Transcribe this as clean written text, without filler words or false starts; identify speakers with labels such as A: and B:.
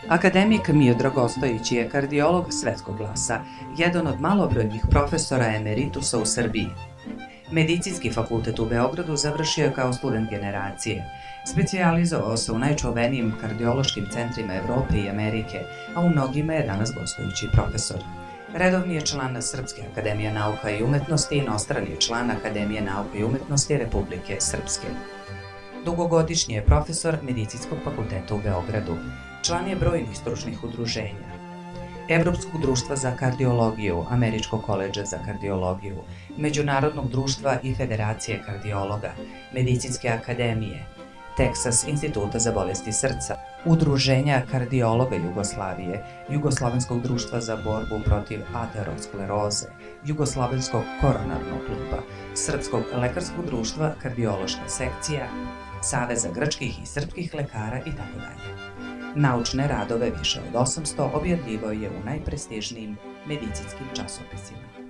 A: Akademik Miodrag Ostojić je kardiolog svetskog glasa, jedan od malobrojnih profesora emeritusa u Srbiji. Medicinski fakultet u Beogradu završio je kao student generacije. Specijalizovao se u najčuvenijim kardiološkim centrima Evrope i Amerike, a u mnogima je danas gostujući profesor. Redovni je član Srpske akademije nauka i umetnosti i inostrani je član Akademije nauka i umetnosti Republike Srpske. Dugogodišnji je profesor Medicinskog fakulteta u Beogradu. Član je brojnih stručnih udruženja. Evropskog društva za kardiologiju, Američkog koledža za kardiologiju, Međunarodnog društva i Federacije kardiologa, Medicinske akademije, Teksas instituta za bolesti srca, Udruženja kardiologa Jugoslavije, Jugoslovenskog društva za borbu protiv ateroskleroze, Jugoslovenskog koronarnog kluba, Srpskog lekarskog društva, kardiološka sekcija, Saveza grčkih i srpskih lekara itd. Naučne radove više od 800 objavljivao je u najprestižnijim medicinskim časopisima.